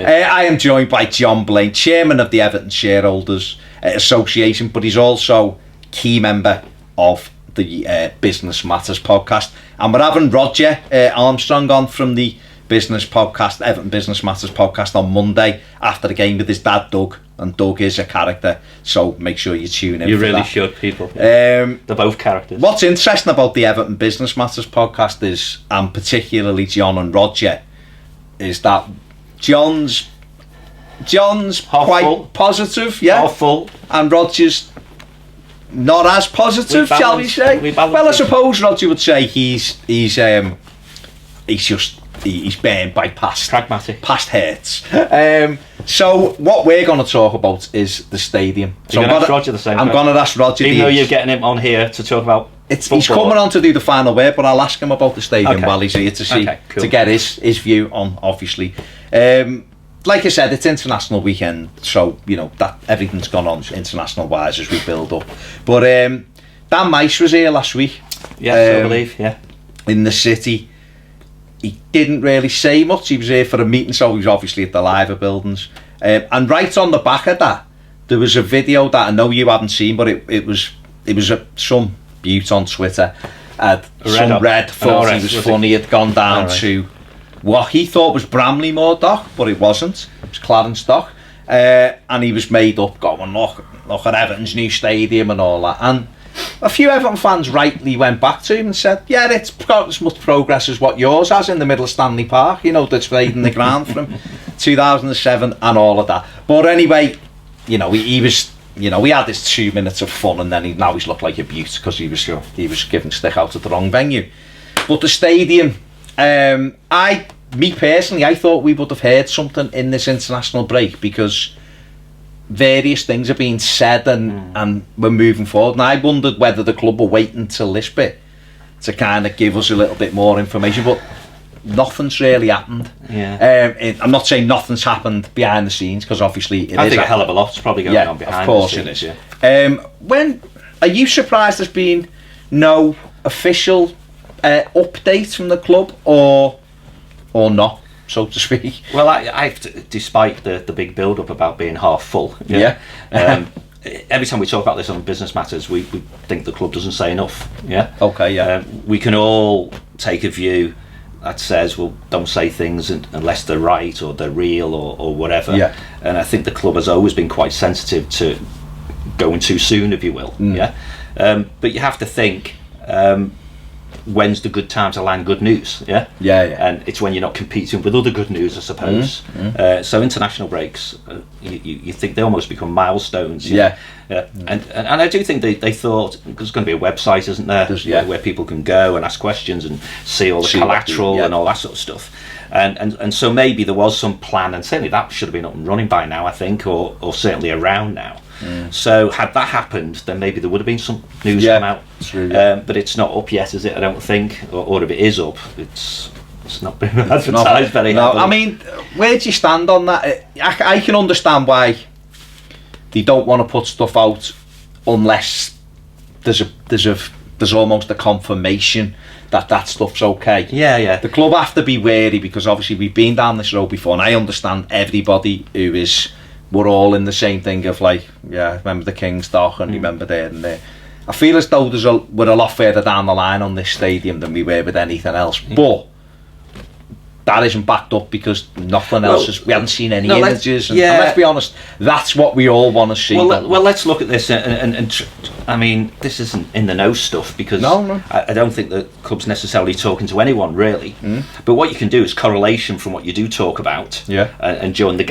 I am joined by John Blaine, chairman of the Everton Shareholders Association, but he's also key member of the Business Matters podcast. And we're having Roger Armstrong on from the Business podcast, Everton Business Matters podcast, on Monday after the game with his dad Doug, and Doug is a character, so make sure you tune in. You for really that. should, people. They're both characters. What's interesting about the Everton Business Matters podcast is, and particularly John and Roger, is that John's quite full. positive, yeah, Half full, and Roger's not as positive, shall we say? Well, I suppose Roger would say he's burned by past hurts. So what we're going to talk about is the stadium. So I'm going to ask Roger the same. I'm going to ask Roger. Even though you're getting him on here to talk about he's coming on to do the final word, but I'll ask him about the stadium while he's here to see cool. to get his view on, obviously. Like I said, it's international weekend, so you know that everything's gone on international wise as we build up. But Dan Mice was here last week. Yes, I believe. Yeah, in the city. He didn't really say much. He was here for a meeting, so he was obviously at the Liver buildings. And right on the back of that, there was a video that I know you haven't seen, but it was some beaut on Twitter. Some red thought he was funny. Had gone down to what he thought was Bramley Moor Dock, but it wasn't. It was Clarence Dock, and he was made up going look at Everton's new stadium and all that. And a few Everton fans rightly went back to him and said, yeah, it's got as much progress as what yours has in the middle of Stanley Park, you know, that's played in the ground from 2007 and all of that. But anyway, you know, he was, you know, we had this 2 minutes of fun, and then now he's looked like a beaut because he was giving stick out at the wrong venue. But the stadium, me personally, I thought we would have heard something in this international break because various things are being said and we're moving forward, and I wondered whether the club were waiting till this bit to kind of give us a little bit more information, but nothing's really happened. I'm not saying nothing's happened behind the scenes, because obviously I think a hell of a lot's probably going on behind the scenes. Of course it is. When are you surprised there's been no official update from the club or not, so to speak? Well, I despite the big build-up about being half full, every time we talk about this on Business Matters, we think the club doesn't say enough. We can all take a view that says, well, don't say things unless they're right or they're real or whatever. And I think the club has always been quite sensitive to going too soon, if you will. But you have to think, when's the good time to land good news? And it's when you're not competing with other good news, I suppose. So international breaks, you think they almost become milestones. And I do think they thought there's going to be a website, isn't there, where people can go and ask questions and see all the collateral and all that sort of stuff. And so maybe there was some plan, and certainly that should have been up and running by now, I think, or certainly around now. So had that happened, then maybe there would have been some news come out. But it's not up yet, is it? I don't think, or if it is up, it's not been advertised very heavily. I mean, where do you stand on that? I can understand why they don't want to put stuff out unless there's almost a confirmation that stuff's okay. The club have to be wary, because obviously we've been down this road before, and I understand everybody who is. We're all in the same thing of like, remember the King's Dock and remember there and there. I feel as though we're a lot further down the line on this stadium than we were with anything else. But that isn't backed up because nothing else is. We haven't seen any images. And let's be honest, that's what we all want to see. Well, let's look at this. And I mean, this isn't in the know stuff, because I don't think the club's necessarily talking to anyone really. But what you can do is correlation from what you do talk about, and join the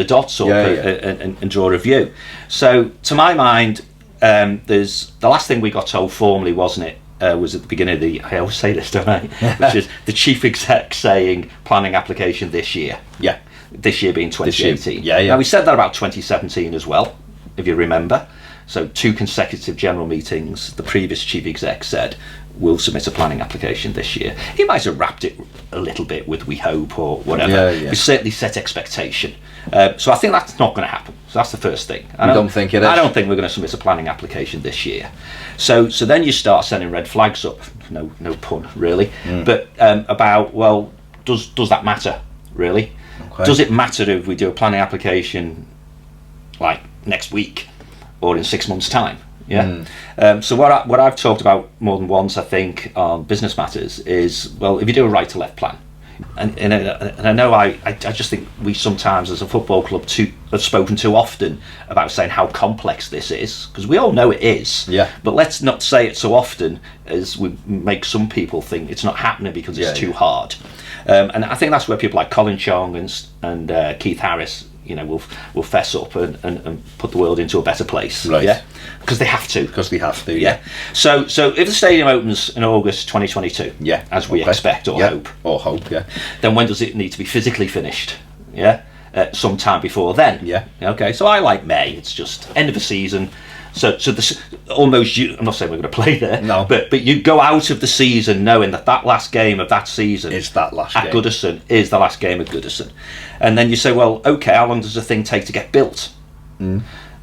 dots up, and draw a view. So to my mind, there's the last thing we got told formally, wasn't it? Was at the beginning of the, I always say this, don't I? Which is the chief exec saying planning application this year. This year being 2018. Now we said that about 2017 as well, if you remember. So 2 consecutive general meetings, the previous chief exec said, we'll submit a planning application this year. He might have wrapped it a little bit with we hope or whatever. He certainly set expectation. So I think that's not going to happen. So that's the first thing. I don't think it is. I don't think we're going to submit a planning application this year. So then you start sending red flags up. No pun, really. But about, well, does that matter, really? Okay. Does it matter if we do a planning application like next week or in 6 months' time? Yeah. So what I've talked about more than once, I think, on Business Matters is, well, if you do a right to left plan, and I know I just think we sometimes as a football club have spoken too often about saying how complex this is, because we all know it is. Yeah. But let's not say it so often as we make some people think it's not happening because it's too hard. And I think that's where people like Colin Chong and Keith Harris, will fess up and put the world into a better place. Right. Yeah. Because they have to. Yeah. So if the stadium opens in August 2022, as we expect or hope, then when does it need to be physically finished? Yeah. Sometime before then. Yeah. Okay. So I like May. It's just end of the season. So this almost, I'm not saying we're going to play there. No. But you go out of the season knowing that last game of that season is that last at game. Goodison is the last game at Goodison, and then you say, well, okay, how long does the thing take to get built?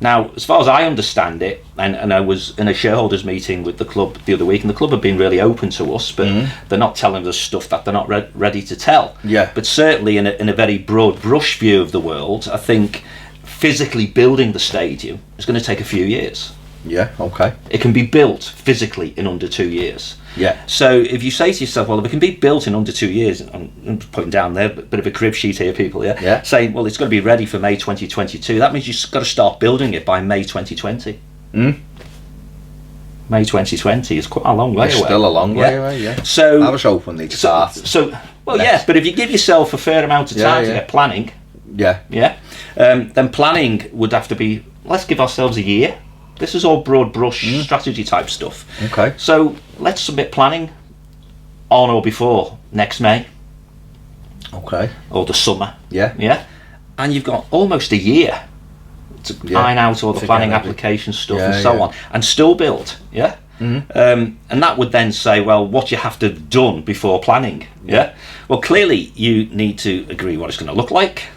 Now, as far as I understand it, and I was in a shareholders meeting with the club the other week, and the club have been really open to us, but they're not telling us stuff that they're not ready to tell. Yeah. But certainly in a very broad brush view of the world, I think physically building the stadium is going to take a few years. Yeah, okay. It can be built physically in under 2 years. Yeah. So if you say to yourself, well, if it can be built in under 2 years, I'm putting down there a bit of a crib sheet here, people, yeah? Saying, well, it's got to be ready for May 2022. That means you've got to start building it by May 2020. May 2020 is quite a long way away. It's still a long way away, yeah. So I was hoping they'd start. But if you give yourself a fair amount of time to get planning, then planning would have to be, let's give ourselves a year. This is all broad brush strategy type stuff. Okay. So let's submit planning on or before next May. Okay. Or the summer. Yeah. Yeah. And you've got almost a year to iron out all the planning application stuff and so on, and still build. Yeah. And that would then say, well, what you have to have done before planning. Yeah. Well, clearly you need to agree what it's going to look like,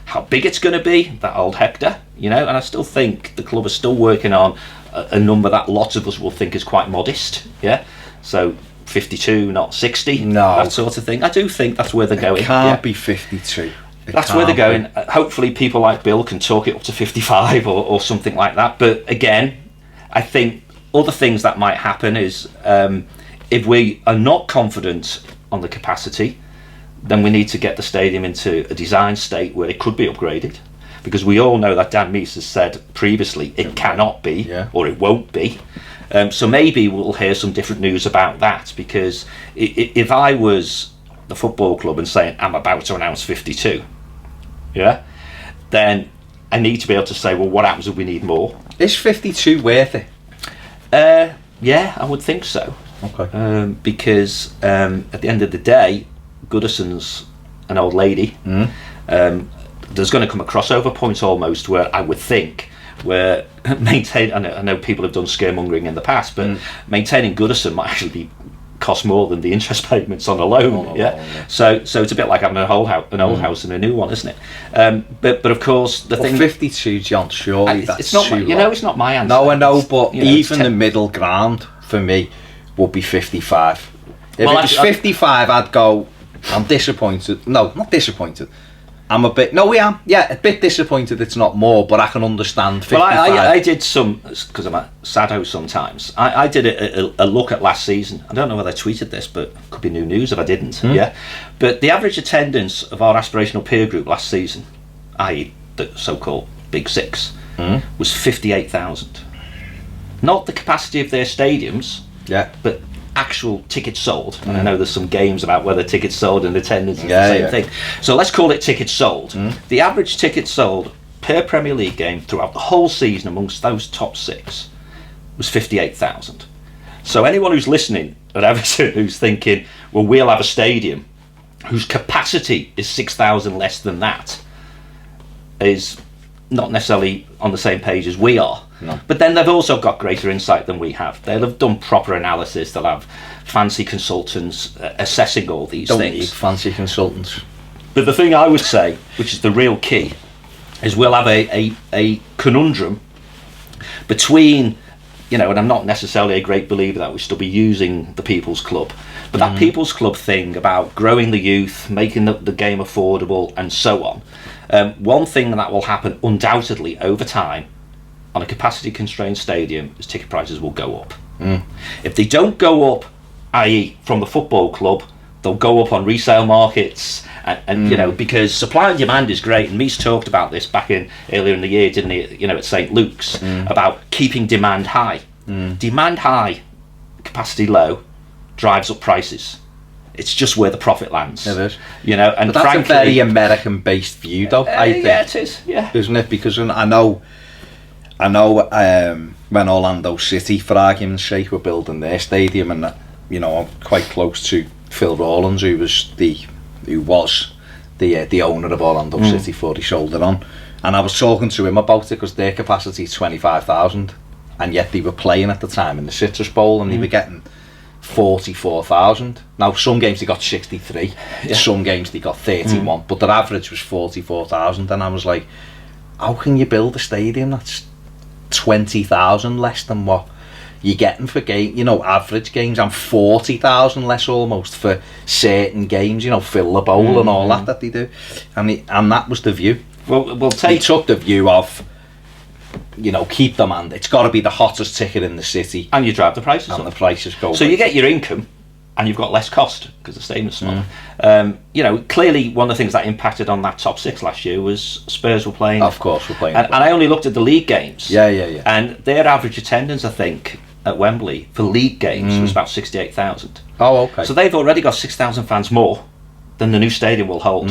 how big it's going to be, that old hectare, and I still think the club is still working on a number that lots of us will think is quite modest, so 52, not 60, that sort of thing. I do think that's where they're going. It can't be 52. That's where they're going. Hopefully people like Bill can talk it up to 55 or something like that, but again, I think other things that might happen is if we are not confident on the capacity, then we need to get the stadium into a design state where it could be upgraded, because we all know that Dan Meese has said previously it cannot be or it won't be. So maybe we'll hear some different news about that, because if I was the football club and saying I'm about to announce 52, then I need to be able to say, well, what happens if we need more? Is 52 worth it? Yeah, I would think so. Okay. Because at the end of the day, Goodison's an old lady. There's going to come a crossover point almost where I would think where I know people have done scaremongering in the past, but maintaining Goodison might actually cost more than the interest payments on a loan. So it's a bit like having an old house and a new one, isn't it? But of course the thing 52, John, surely that's it's not too low. It's not my answer. No, I know, but even the middle ground for me would be 55. If it was 55, I'd go, I'm disappointed. No, not disappointed. I'm a bit... No, we am. Yeah, a bit disappointed it's not more, but I can understand 55. Well, I did some... Because I'm at Sado sometimes. I did a look at last season. I don't know whether I tweeted this, but it could be new news if I didn't. But the average attendance of our aspirational peer group last season, i.e. the so-called Big Six, was 58,000. Not the capacity of their stadiums, but actual tickets sold. And I know there's some games about whether tickets sold and attendance is the same thing. So let's call it tickets sold. The average tickets sold per Premier League game throughout the whole season amongst those top six was 58,000. So anyone who's listening at Everton who's thinking, well, we'll have a stadium whose capacity is 6,000 less than that, is not necessarily on the same page as we are. No. But then they've also got greater insight than we have. They'll have done proper analysis. They'll have fancy consultants assessing all these Don't things. need fancy consultants. But the thing I would say, which is the real key, is we'll have a conundrum between you know, and I'm not necessarily a great believer that we should be using the People's Club, but that People's Club thing about growing the youth, making the game affordable, and so on. One thing that will happen undoubtedly over time on a capacity constrained stadium is ticket prices will go up. If they don't go up, i.e. from the football club, they'll go up on resale markets, and you know, because supply and demand is great, and Mies talked about this back in earlier in the year, didn't he, you know, at St Luke's, about keeping demand high. Demand high, capacity low, drives up prices. It's just where the profit lands. It is. You know, and but that's frankly, a very American-based view, though, I think. Yeah, it is, yeah. Isn't it? Because I know when Orlando City, for argument's sake, were building their stadium, and you know, I'm quite close to Phil Rawlins, who was the owner of Orlando City before he sold it on, and I was talking to him about it because their capacity is 25,000, and yet they were playing at the time in the Citrus Bowl, and they were getting 44,000. Now some games they got 63, some games they got 31, but their average was 44,000, and I was like, how can you build a stadium that's 20,000 less than what you're getting for average games, and 40,000 less almost for certain games, you know, fill the bowl and all that they do, and that was the view. Well, they took the view of, you know, keep demand. It's got to be the hottest ticket in the city, and you drive the prices up. The prices go. So you get your income, and you've got less cost because the stadium's smaller. You know, clearly one of the things that impacted on that top six last year was Spurs were playing. Of course, we're playing. And I only looked at the league games. Yeah. And their average attendance, I think, at Wembley for league games was about 68,000. Oh, okay. So they've already got 6,000 fans more than the new stadium will hold.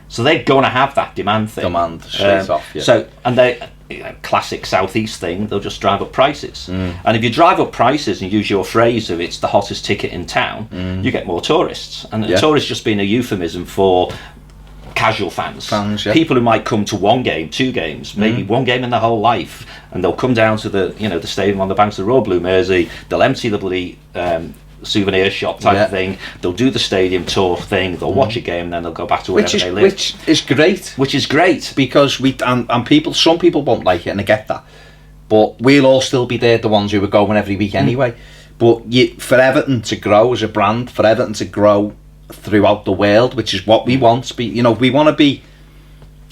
So they're going to have that demand thing. Straight off. Yeah. So, and they, you know, classic southeast thing, they'll just drive up prices. And if you drive up prices and use your phrase of it's the hottest ticket in town, you get more tourists. And tourists just being a euphemism for casual fans, people who might come to one game, two games, maybe one game in their whole life, and they'll come down to the stadium on the banks of the Royal Blue Mersey. They'll empty the bloody souvenir shop type of thing. They'll do the stadium tour thing. They'll watch a game, and then they'll go back to wherever they live. Which is great because some people won't like it, and I get that. But we'll all still be there, the ones who are going every week anyway. But for Everton to grow as a brand, for Everton to grow throughout the world, which is what we want. We want to be.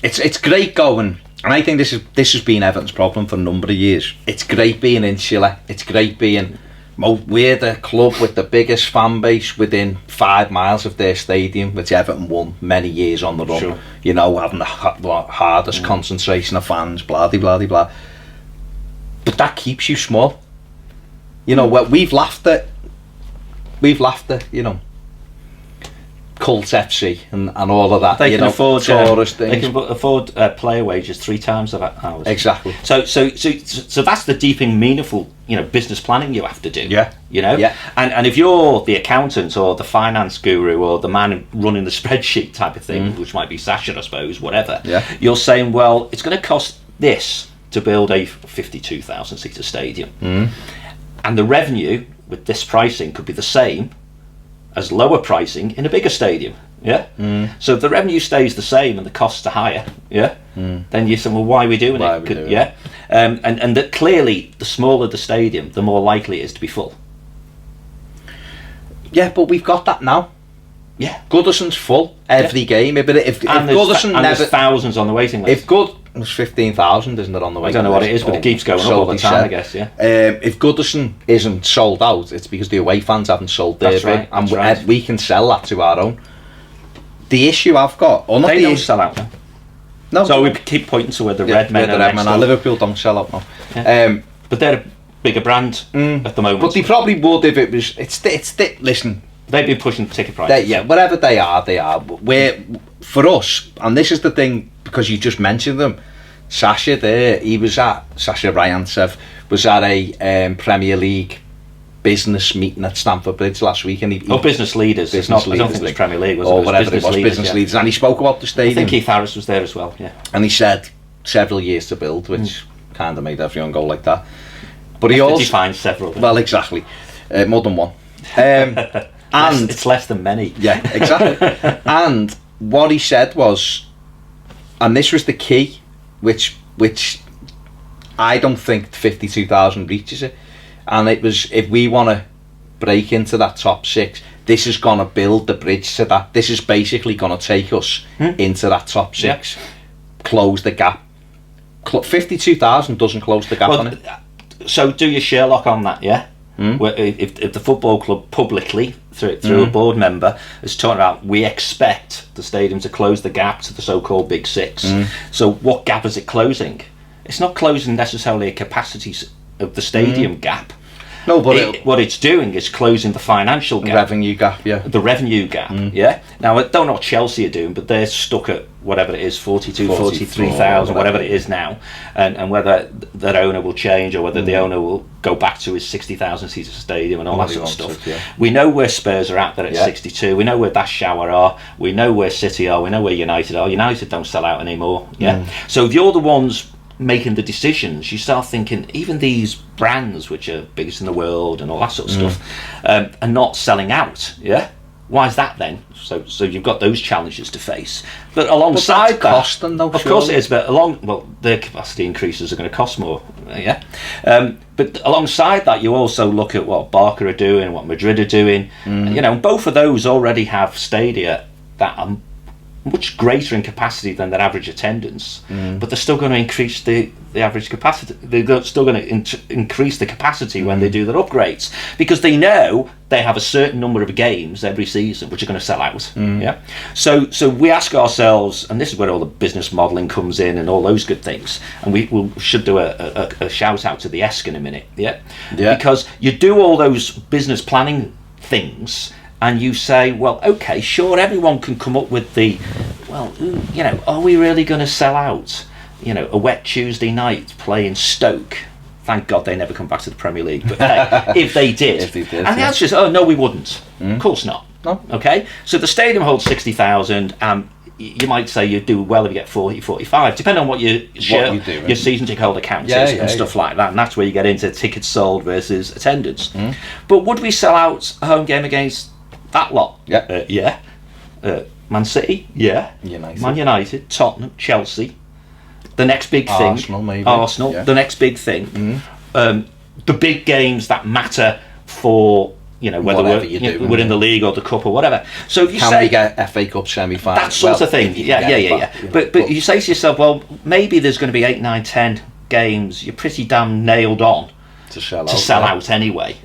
It's great going, and I think this has been Everton's problem for a number of years. It's great being insular. It's great being. We're the club with the biggest fan base within 5 miles of their stadium, which Everton won many years on the run. Sure. You know, having the hardest concentration of fans, blah blah blah blah. But that keeps you small. You know, we've laughed at. You know, Cult FC and all of that. They can afford tourist things. They can afford player wages 3 times of ours. Exactly. So that's the deep and meaningful, you know, business planning you have to do. Yeah. You know. Yeah. And if you're the accountant or the finance guru or the man running the spreadsheet type of thing, which might be Sasha, I suppose, whatever. Yeah. You're saying, well, it's going to cost this to build a 52,000 seater stadium, and the revenue with this pricing could be the same as lower pricing in a bigger stadium. So if the revenue stays the same and the costs are higher, then you say, well, why are we doing it? And that clearly the smaller the stadium, the more likely it is to be full. Yeah, but we've got that now. Yeah, Goodison's full every game. But if Goodison there's thousands on the waiting list. There's 15,000, isn't it, on the waiting list? I don't know what it is, but it keeps going up all the time, I guess. Yeah. If Goodison isn't sold out, it's because the away fans haven't sold their bit, and we can sell that to our own. The issue I've got, they don't sell out now. No. So we keep pointing to where the Red Men are next door. Liverpool don't sell out now. Yeah. But they're a bigger brand at the moment. But they probably would if it was. Listen. They've been pushing ticket prices. Whatever they are. For us, and this is the thing, because you just mentioned them, Sasha Ryantsev was at a Premier League business meeting at Stamford Bridge last week, and business leaders. I don't think it was Premier League, or whatever it was, business leaders, and he spoke about the stadium. I think Keith Harris was there as well. Yeah, and he said several years to build, which kind of made everyone go like that. But he also defined several. Well, exactly, more than one. And it's less than many. Yeah, exactly. And what he said was, and this was the key, which I don't think 52,000 reaches it. And it was, if we want to break into that top 6, this is going to build the bridge to that. This is basically going to take us into that top 6, close the gap. 52,000 doesn't close the gap on it. So do your Sherlock on that, yeah? Where if the football club publicly, through a board member, is talking about, we expect the stadium to close the gap to the so-called Big 6. So what gap is it closing? It's not closing necessarily a capacity of the stadium gap. No, but what it's doing is closing the financial gap. Revenue gap, yeah. The revenue gap, yeah. Now, I don't know what Chelsea are doing, but they're stuck at whatever it is, 43,000, whatever it is now. And whether their owner will change or whether the owner will go back to his 60,000 seater stadium and all that sort of stuff. We know where Spurs are at, they're at 62. We know where Dash Shower are. We know where City are. We know where United are. United don't sell out anymore, yeah. So if you're the ones making the decisions, you start thinking, even these brands which are biggest in the world and all that sort of stuff, are not selling out, yeah. Why is that then? So you've got those challenges to face, but alongside that, costing though, of course it is. But their capacity increases are going to cost more, yeah. But alongside that, you also look at what Barca are doing, what Madrid are doing. You know, both of those already have stadia that are much greater in capacity than their average attendance, but they're still going to increase the average capacity. They're still going to increase the capacity when they do their upgrades, because they know they have a certain number of games every season which are going to sell out. Yeah. So we ask ourselves, and this is where all the business modelling comes in and all those good things, and we should do a shout out to the ESC in a minute, yeah, because you do all those business planning things. And you say, well, okay, sure, everyone can come up with the, well, you know, are we really going to sell out, you know, a wet Tuesday night playing Stoke? Thank God they never come back to the Premier League. But hey, if they did. And the answer is, oh, no, we wouldn't. Of course not. No. Okay? So the stadium holds 60,000. You might say you do well if you get 40, 45, depending on what your season ticket holder count is and stuff like that. And that's where you get into tickets sold versus attendance. But would we sell out a home game against that lot? Man City, Man United, Tottenham, Chelsea. The next big thing, Arsenal, maybe. The next big thing, the big games that matter for, you know, whether we're in the league or the cup or whatever. So if you we get FA Cup semi-final, that sort of thing, But you say to yourself, well, maybe there's going to be 8, 9, 10 games you're pretty damn nailed on to sell out anyway.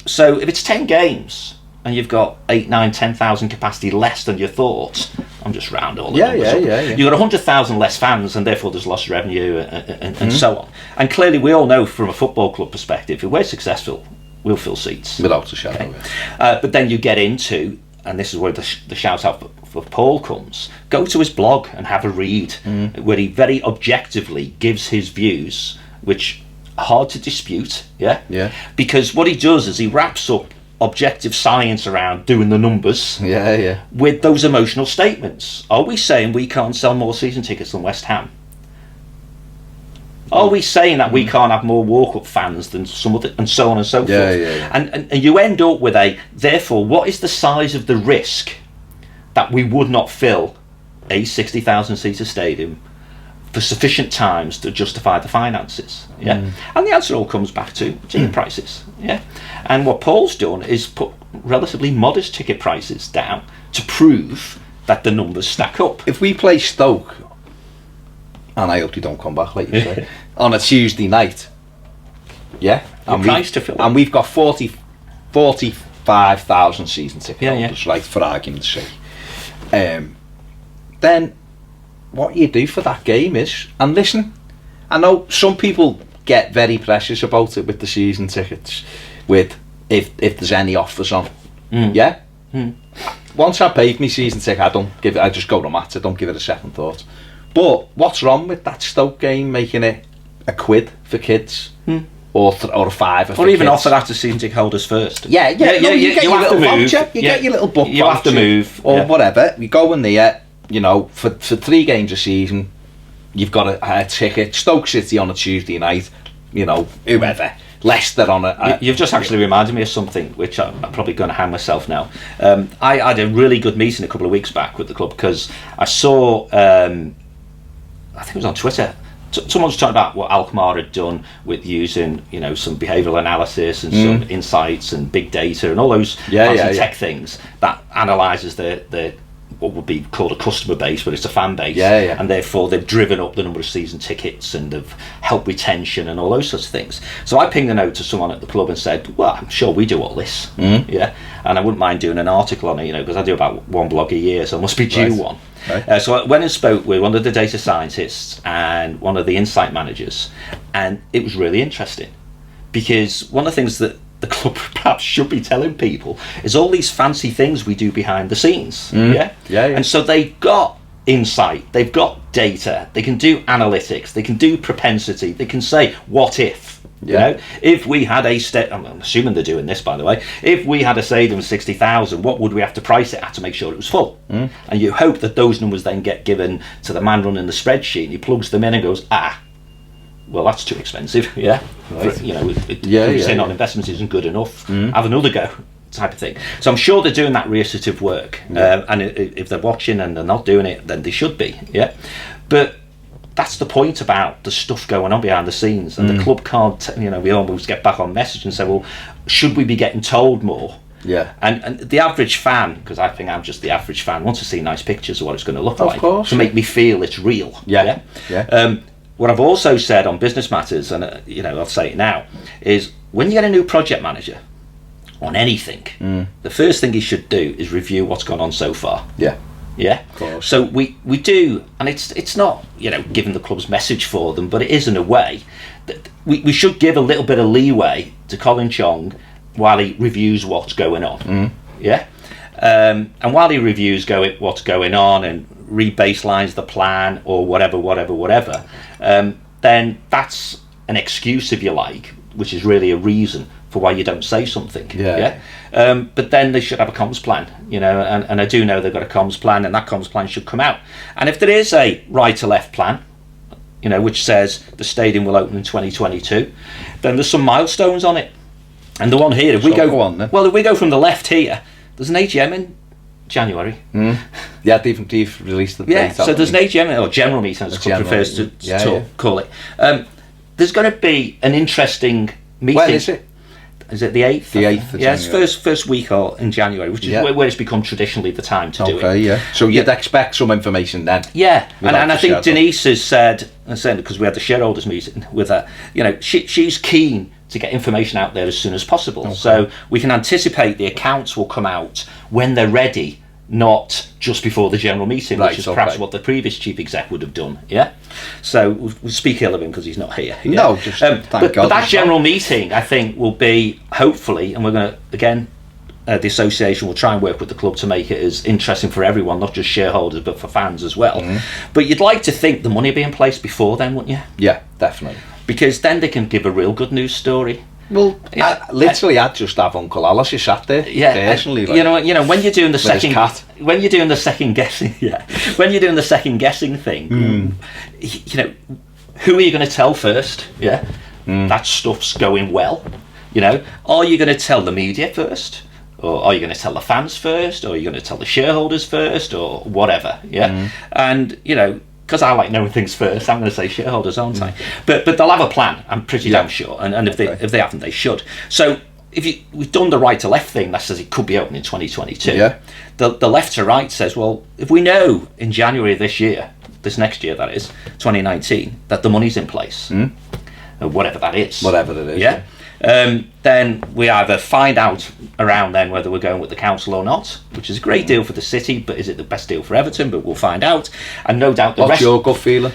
So if it's 10 games and you've got 8, 9, 10,000 capacity less than you thought, I'm just round all the numbers up. You've got 100,000 less fans, and therefore there's lost revenue and so on. And clearly we all know from a football club perspective, if we're successful, we'll fill seats. Without a shadow. Okay. But then you get into, and this is where the shout out for Paul comes, go to his blog and have a read, where he very objectively gives his views, which are hard to dispute, because what he does is he wraps up objective science around doing the numbers with those emotional statements. Are we saying we can't sell more season tickets than West Ham? Are we saying that we can't have more walk-up fans than some other, and so on and so forth? And you end up with therefore, what is the size of the risk that we would not fill a 60,000 seater stadium for sufficient times to justify the finances? And the answer all comes back to ticket prices. And what Paul's done is put relatively modest ticket prices down to prove that the numbers stack up. If we play Stoke, and I hope you don't come back, like you say, on a Tuesday night, and we've got 45,000 season ticket holders, right, for argument's sake, then what you do for that game is, and listen, I know some people get very precious about it with the season tickets, with if there's any offers on, once I paid my season ticket, I just go to match, I don't give it a second thought. But what's wrong with that Stoke game making it £1 for kids, or a fiver for kids? Or even kids? offer that to season ticket holders first. You get your little voucher, you get your little book you voucher, have to move, or whatever. You go in there, you know, for 3 games a season, you've got a ticket. Stoke City on a Tuesday night, you know, whoever. Leicester on a... You've just actually reminded me of something which I'm probably going to hang myself now. I had a really good meeting a couple of weeks back with the club, because I saw... I think it was on Twitter, someone's talking about what Alkmaar had done with using, some behavioural analysis and some insights and big data and all those fancy tech things that analyses the what would be called a customer base, but it's a fan base, and therefore they've driven up the number of season tickets and they've helped retention and all those sorts of things. So I pinged a note to someone at the club and said, well, I'm sure we do all this, and I wouldn't mind doing an article on it, because I do about one blog a year, so I must be due one. Right. So I went and spoke with one of the data scientists and one of the insight managers, and it was really interesting, because one of the things that the club perhaps should be telling people is all these fancy things we do behind the scenes. And so they've got insight, they've got data, they can do analytics, they can do propensity, they can say what if. If we had I'm assuming they're doing this, by the way, if we had a stadium of 60,000, what would we have to price it at to make sure it was full? And you hope that those numbers then get given to the man running the spreadsheet, and he plugs them in and goes, well, that's too expensive, Right. Saying on investments isn't good enough, have another go, type of thing. So I'm sure they're doing that reassertive work, and if they're watching and they're not doing it, then they should be, But that's the point about the stuff going on behind the scenes, and the club can't, we almost get back on message and say, well, should we be getting told more? And the average fan, because I think I'm just the average fan, wants to see nice pictures of what it's going to look like, to make me feel it's real. What I've also said on Business Matters, and I'll say it now, is when you get a new project manager on anything, the first thing you should do is review what's gone on so far. Of course. So we do, and it's not giving the club's message for them, but it is in a way that we should give a little bit of leeway to Colin Chong while he reviews what's going on. And while he reviews what's going on and re-baselines the plan or whatever, then that's an excuse, if you like, which is really a reason for why you don't say something. But then they should have a comms plan, and I do know they've got a comms plan, and that comms plan should come out. And if there is a right to left plan, which says the stadium will open in 2022, then there's some milestones on it. And the one here, if we go from the left here, there's an AGM in January. They've released the date. So there's an AGM, or general meeting, as the club prefers to call it. There's going to be an interesting meeting. When is it? Is it the 8th? The 8th of January. It's first week in January, which is where it's become traditionally the time to do it. So you'd expect some information then? And I think Denise has said, because we had the shareholders meeting with her, she's keen to get information out there as soon as possible. So we can anticipate the accounts will come out when they're ready, not just before the general meeting, which is perhaps what the previous chief exec would have done. So we'll speak ill of him because he's not here. No, just thank God. But that general meeting, I think, will be, hopefully, and we're going to, again, the association will try and work with the club to make it as interesting for everyone, not just shareholders, but for fans as well. But you'd like to think the money will be in place before then, wouldn't you? Yeah, definitely. Because then they can give a real good news story. Well, I'd just have Uncle Alice sat there, personally. When you're doing the second guessing, when you're doing the second guessing thing, who are you going to tell first? That stuff's going well. Are you going to tell the media first, or are you going to tell the fans first, or are you going to tell the shareholders first, or whatever? And because I like knowing things first, I'm going to say shareholders, aren't I? But they'll have a plan, I'm pretty damn sure. And if they haven't, they should. So we've done the right to left thing that says it could be open in 2022. The left to right says, well, if we know in January this year, this next year that is, 2019, that the money's in place, whatever that is. Whatever it is. Then we either find out around then whether we're going with the council or not, which is a great deal for the city, but is it the best deal for Everton? But we'll find out. And no doubt What's your gut feeling?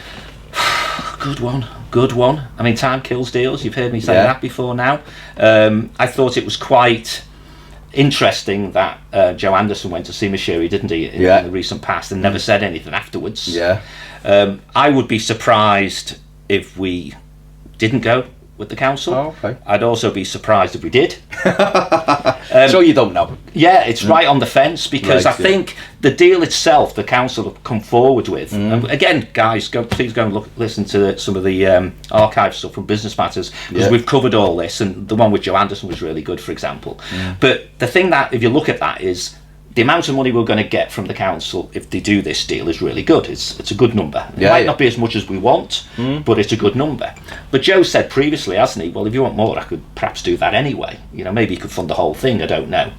Good one. I mean, time kills deals. You've heard me say that before now. I thought it was quite interesting that Joe Anderson went to see Mashiri, didn't he, in the recent past, and never said anything afterwards. I would be surprised if we didn't go with the council. I'd also be surprised if we did. So you don't know? It's right on the fence, because I think the deal itself, the council have come forward with, and again, guys, please go and listen to some of the archive stuff from Business Matters, because we've covered all this, and the one with Joe Anderson was really good, for example. But the thing that, if you look at that, is the amount of money we're going to get from the council if they do this deal is really good. It's a good number. It might not be as much as we want, but it's a good number. But Joe said previously, hasn't he, well, if you want more, I could perhaps do that anyway. You know, maybe you could fund the whole thing, I don't know.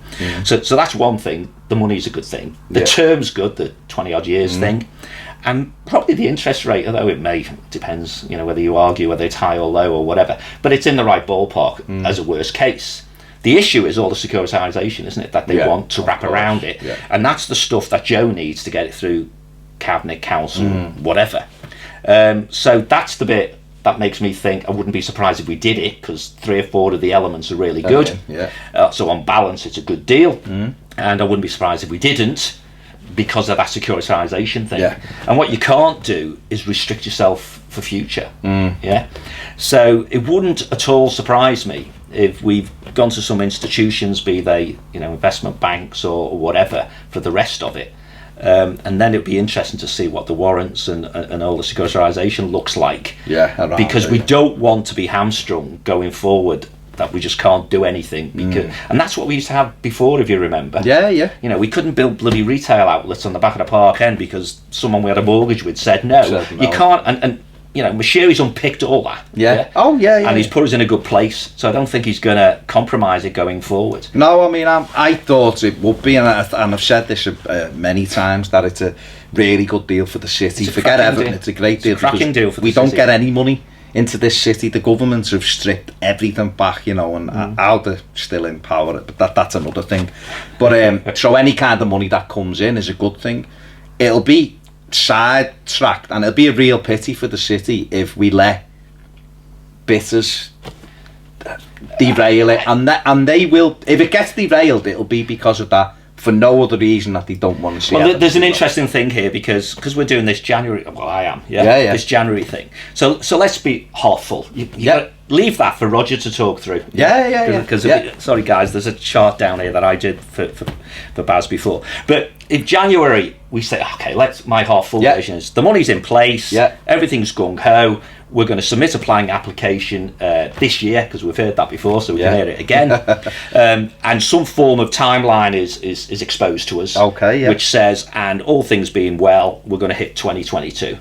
So that's one thing. The money's a good thing. The term's good, the 20-odd years thing. And probably the interest rate, although depends, you know, whether you argue whether it's high or low or whatever, but it's in the right ballpark as a worst case. The issue is all the securitisation, isn't it, that they want to wrap around it. And that's the stuff that Joe needs to get it through Cabinet, Council, whatever. So that's the bit that makes me think I wouldn't be surprised if we did it, because 3 or 4 of the elements are really good. So on balance, it's a good deal. And I wouldn't be surprised if we didn't, because of that securitisation thing. And what you can't do is restrict yourself for future. So it wouldn't at all surprise me if we've gone to some institutions, be they, you know, investment banks or whatever, for the rest of it. And then it'd be interesting to see what the warrants and all the securitisation looks like. Because we don't want to be hamstrung going forward, that we just can't do anything, because and that's what we used to have before, if you remember. You know, we couldn't build bloody retail outlets on the back of the park end because someone we had a mortgage with said no. You can't, and you know, Mashiri's unpicked all that. And he's put us in a good place, so I don't think he's going to compromise it going forward. No, I mean, I thought it would be, and I've said this many times, that it's a really good deal for the city. Forget Everton, it's a great deal. It's a cracking deal for the city. We don't get any money into this city. The governments have stripped everything back, you know, and how they're still in power, but that's another thing. But so any kind of money that comes in is a good thing. It'll be sidetracked, and it'll be a real pity for the city if we let bitters derail it, and they will. If it gets derailed, it'll be because of that, for no other reason that they don't want to see. Well, there's an interesting thing here, because we're doing this January. Well, I am, this January thing. So let's be half full. You gotta leave that for Roger to talk through. Because sorry guys, there's a chart down here that I did for Baz before. But in January we say, okay, my half full version is the money's in place, everything's gung ho. We're going to submit a planning application this year, because we've heard that before, so we can hear it again. And some form of timeline is exposed to us, which says, and all things being well, we're going to hit 2022.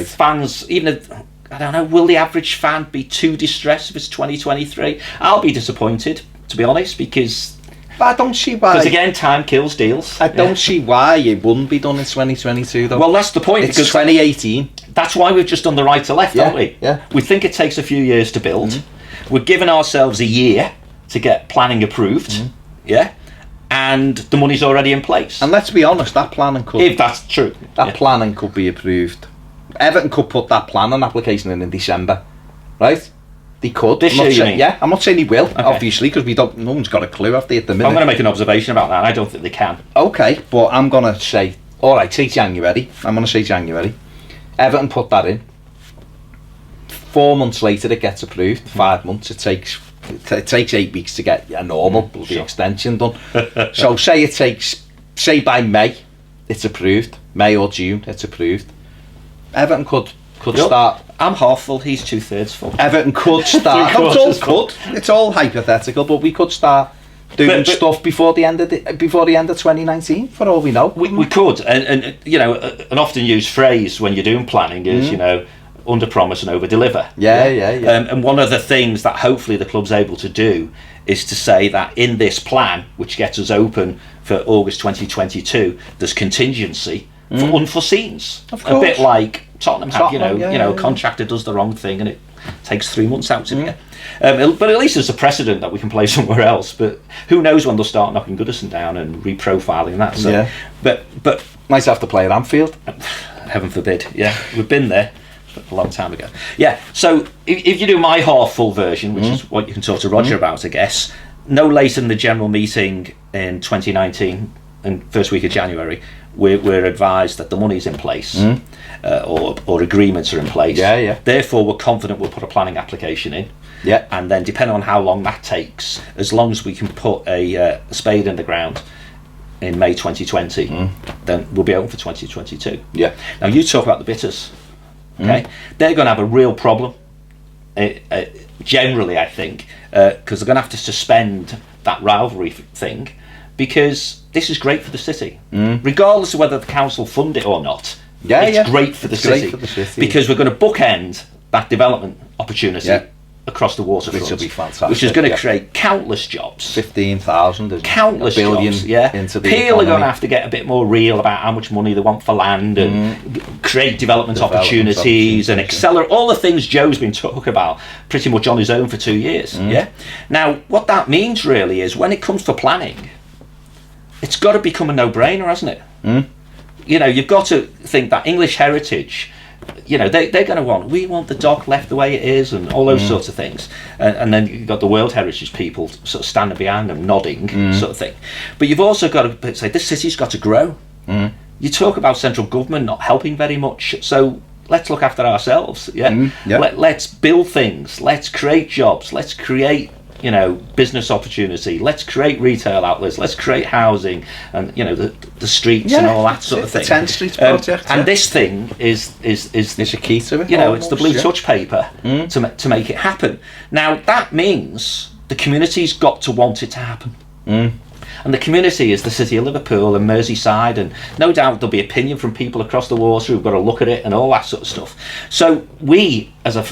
Fans, even if, I don't know, will the average fan be too distressed if it's 2023? I'll be disappointed, to be honest, because I don't see why. Because again, time kills deals. I don't see why it wouldn't be done in 2022, though. Well, that's the point. It's 2018. That's why we've just done the right to left, haven't we? We think it takes a few years to build. We're giving ourselves a year to get planning approved. And the money's already in place. And let's be honest, that planning could... If that's true. That planning could be approved. Everton could put that planning application in December, right? They could. This year, you mean? Yeah, I'm not saying they will, obviously, because no one's got a clue after at the minute. I'm going to make an observation about that. I don't think they can. Okay, but I'm going to say, all right, say January. I'm going to say January. Everton put that in. 4 months later, it gets approved. 5 months. It takes 8 weeks to get a normal bloody extension done. So say by May, it's approved. May or June, it's approved. Everton could start. I'm half full, he's 2/3 full. Everton could start. It's all hypothetical, but we could start doing stuff before the end of 2019, for all we know. We could, and you know, an often used phrase when you're doing planning is, you know, under promise and over deliver. And one of the things that hopefully the club's able to do is to say that in this plan, which gets us open for August 2022, there's contingency for unforeseens. Of course. A bit like Tottenham have, a contractor does the wrong thing and it takes 3 months out to get. But at least there's a precedent that we can play somewhere else. But who knows when they'll start knocking Goodison down and reprofiling that. So, but might have to play at Anfield. Heaven forbid. We've been there a long time ago. So if you do my half full version, which is what you can talk to Roger about, I guess, no later than the general meeting in 2019 and first week of January, we're advised that the money's in place, or agreements are in place. Therefore, we're confident we'll put a planning application in. And then, depending on how long that takes, as long as we can put a spade in the ground in May 2020, then we'll be open for 2022. Now, you talk about the bitters. Okay, they're going to have a real problem. Generally, I think, because they're going to have to suspend that rivalry thing. because this is great for the city, regardless of whether the council fund it or not. It's great for the city, because we're going to bookend that development opportunity across the waterfront, which will be fantastic, which is going to create countless jobs. 15,000, countless billion jobs. Into the Peel economy. are going to have to get a bit more real about how much money they want for land and create development opportunities and accelerate all the things Joe's been talking about pretty much on his own for 2 years. Now, what that means really is when it comes to planning, it's got to become a no-brainer, hasn't it? You know, you've got to think that English heritage, you know, they're going to we want the dock left the way it is and all those sorts of things. And then you've got the World Heritage people sort of standing behind them, nodding, sort of thing. But you've also got to say, this city's got to grow. You talk about central government not helping very much, so let's look after ourselves, Let's build things, let's create jobs, let's create, you know, business opportunity, let's create retail outlets, let's create housing and, you know, the streets and all that sort of thing. The 10 Streets project. And this thing is a key to it. You know, it's the blue touch paper to make it happen. Now, that means the community's got to want it to happen. And the community is the city of Liverpool and Merseyside, and no doubt there'll be opinion from people across the water who've got to look at it and all that sort of stuff. So we, as a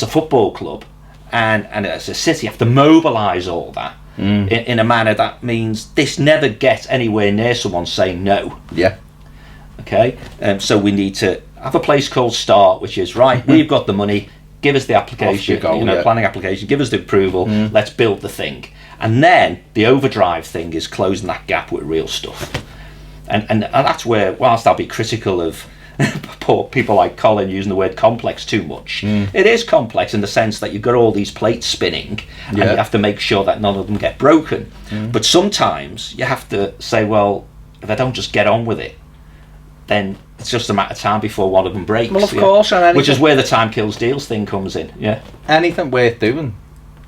football club, and as a city, have to mobilise all that in a manner that means this never gets anywhere near someone saying no. Okay, so we need to have a place called START, which is right. We've got the money. Give us the application, planning application. Give us the approval. Let's build the thing, and then the overdrive thing is closing that gap with real stuff. And that's where, whilst I'll be critical of poor people like Colin using the word complex too much, it is complex in the sense that you've got all these plates spinning and you have to make sure that none of them get broken. But sometimes you have to say, well, if I don't just get on with it, then it's just a matter of time before one of them breaks. Well, of course, and which is where the time kills deals thing comes in. Anything worth doing,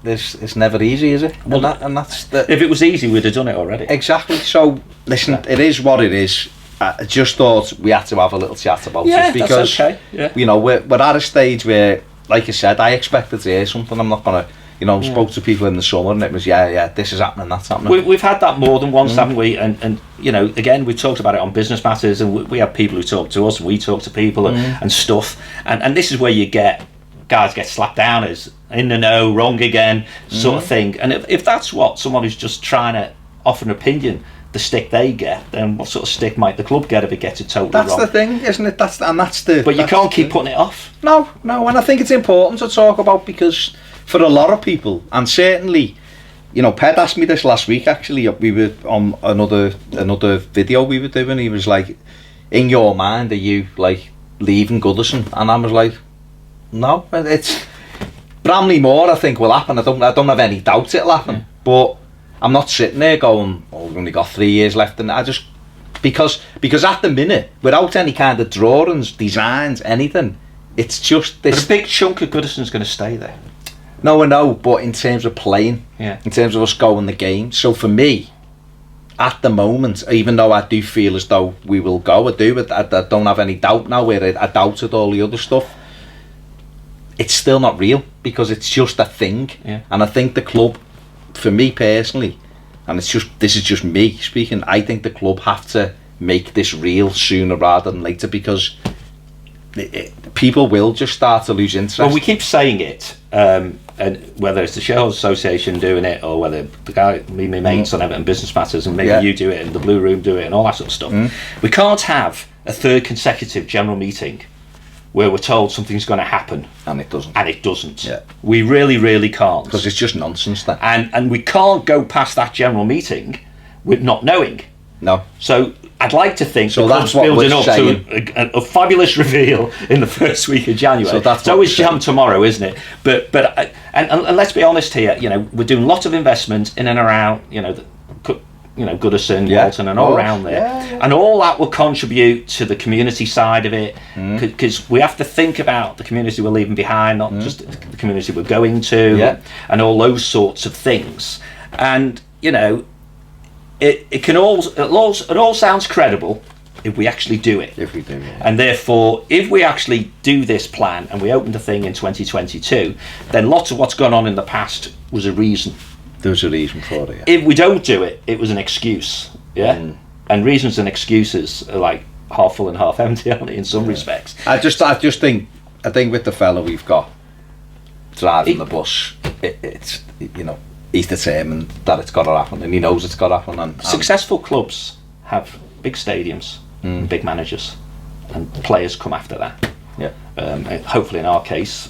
it's never easy, is it? Well, that's if it was easy, we'd have done it already. Exactly. So listen, it is what it is. I just thought we had to have a little chat about it because that's okay. You know, we're at a stage where, like I said, I expected to hear something. I'm not gonna, you know, spoke to people in the summer and it was this is happening, that's happening. We've had that more than once, haven't we? And you know, again, we've talked about it on Business Matters, and we have people who talk to us and we talk to people and stuff. And this is where you get guys get slapped down as in the know, wrong again, sort of thing. And if that's what someone who's just trying to offer an opinion, the stick they get, then what sort of stick might the club get if it gets it totally wrong? That's the thing, isn't it? But you can't keep putting it off. No, and I think it's important to talk about, because for a lot of people, and certainly, you know, Ped asked me this last week actually, we were on another video we were doing, he was like, in your mind, are you like leaving Goodison? And I was like, no, it's Bramley Moore I think will happen, I don't have any doubt it'll happen, but I'm not sitting there going, we've only got 3 years left, and I just because at the minute, without any kind of drawings, designs, anything, it's just this. But a big chunk of Goodison's going to stay there. No, I know, but in terms of playing, in terms of us going the game. So for me, at the moment, even though I do feel as though we will go, I don't have any doubt now where I doubted all the other stuff. It's still not real because it's just a thing, and I think the club, for me personally, and this is just me speaking, I think the club have to make this real sooner rather than later, because people will just start to lose interest. Well, we keep saying it, and whether it's the Shareholders Association doing it, or whether the guy, my mates on Everton Business Matters, and maybe you do it, and the Blue Room do it, and all that sort of stuff. We can't have a third consecutive general meeting where we're told something's going to happen and it doesn't. We really can't, because it's just nonsense then. And we can't go past that general meeting with not knowing. No. So I'd like to think so the club's building up to a fabulous reveal in the first week of January. So that's it's always jam tomorrow, isn't it? But let's be honest here. You know, we're doing lots of investment in and around, Goodison, Walton, and all around there, and all that will contribute to the community side of it, because we have to think about the community we're leaving behind, not just the community we're going to, and all those sorts of things. And you know, it all sounds credible if we actually do it. If we do, and therefore, if we actually do this plan and we open the thing in 2022, then lots of what's gone on in the past was a reason. There was a reason for it. If we don't do it, it was an excuse. Yeah, and reasons and excuses are like half full and half empty, aren't they, in some respects. I just think with the fella we've got driving the bus, it's he's determined that it's got to happen, and he knows it's got to happen. And successful clubs have big stadiums, and big managers, and players come after that. Yeah. Hopefully, in our case,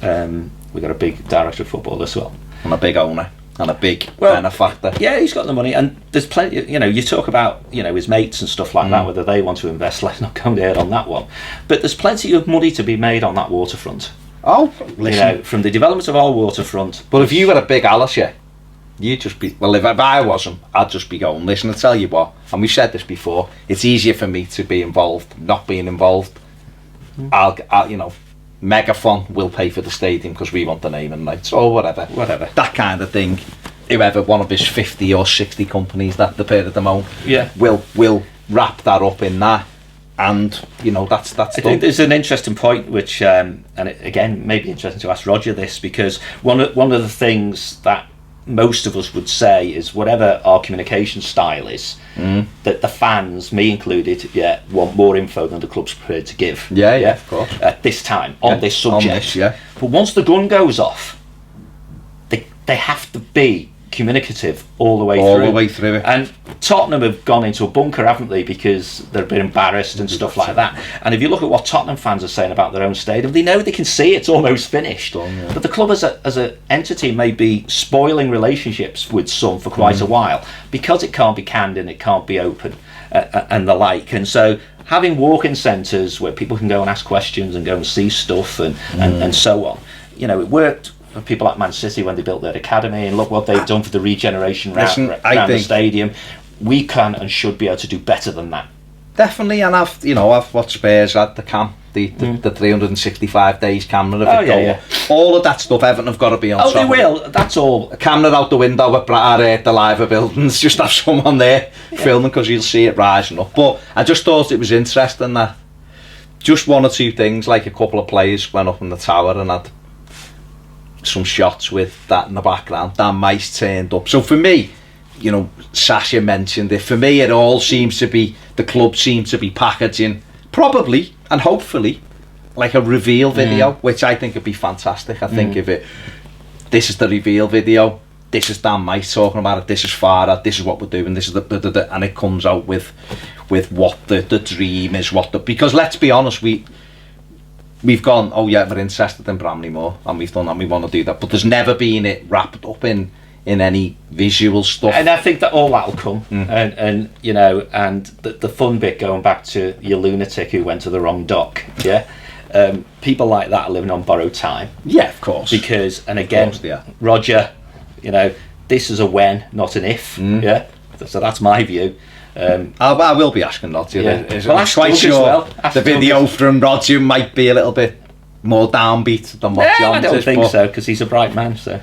we've got a big director of football as well, and a big owner. And a big benefactor. Yeah, he's got the money, and there's plenty. You talk about his mates and stuff like that, whether they want to invest. Let's not go there on that one. But there's plenty of money to be made on that waterfront. Oh, listen. From the development of our waterfront. But if you were a big Alice, you'd just be. Well, if I wasn't, I'd just be going. Listen, I'll tell you what. And we've said this before. It's easier for me to be involved, not being involved. I'll Megaphone will pay for the stadium because we want the name and rights or whatever that kind of thing. Whoever, one of his 50 or 60 companies that the pair at the moment, will wrap that up in that, and that's I think there's an interesting point which and it, again, may be interesting to ask Roger this, because one of the things that most of us would say is whatever our communication style is, that the fans, me included, want more info than the club's prepared to give. Yeah, of course. At this time, on this subject. On this, But once the gun goes off, they have to be communicative all the way through it. And Tottenham have gone into a bunker, haven't they, because they've been embarrassed and stuff like that. And if you look at what Tottenham fans are saying about their own stadium, they know they can see it's almost finished. But the club as an entity may be spoiling relationships with some for quite a while, because it can't be canned and it can't be open and the like. And so having walk-in centres where people can go and ask questions and go and see stuff and so on, it worked for people like Man City when they built their academy, and look what they've done for the regeneration around the stadium. We can and should be able to do better than that. Definitely, and I've watched Spurs at the camp, the 365 days camera of it. All of that stuff, Everton have got to be on top. They will. That's all. A camera out the window at the live buildings, just have someone there filming, because you'll see it rising up. But I just thought it was interesting that just one or two things, like a couple of players went up in the tower and had some shots with that in the background. Dan Mice turned up. So for me, Sasha mentioned it. For me, it all seems to be, the club seems to be packaging, probably and hopefully, like a reveal video, which I think would be fantastic. I think this is the reveal video, this is Dan Mice talking about it, this is Farah, this is what we're doing, this is and it comes out with what the dream is, because let's be honest, we've gone, we're interested in Bramley more, and we've done that, we want to do that, but there's never been it wrapped up in any visual stuff. And I think that all that'll come, and the fun bit, going back to your lunatic who went to the wrong dock, people like that are living on borrowed time. Yeah, of course. Because, and again, Roger, this is a when, not an if. So that's my view. I will be asking Roger. I'm quite sure the video from Roger might be a little bit more downbeat than what John I don't think so, because he's a bright man. So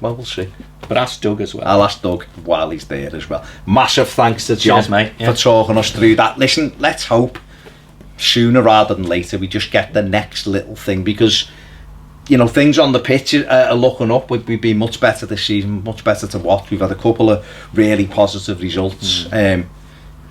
well, we'll see. But ask Doug as well. I'll ask Doug while he's there as well. Massive thanks to John, mate, for talking us through that. Listen, let's hope sooner rather than later we just get the next little thing, because things on the pitch are looking up. We've been much better this season, much better to watch. We've had a couple of really positive results in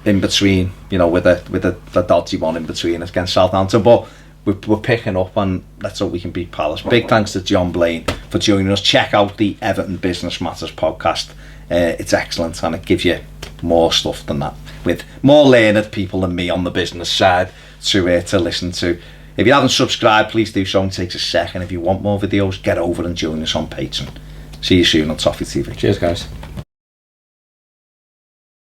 between, with the dodgy one in between against Southampton, but we're picking up, and let's hope we can beat Palace. Big thanks to John Blaine for joining us. Check out the Everton Business Matters podcast. It's excellent, and it gives you more stuff than that, with more learned people than me on the business side to listen to. If you haven't subscribed, please do so. It takes a second. If you want more videos, get over and join us on Patreon. See you soon on Toffee TV. Cheers, guys.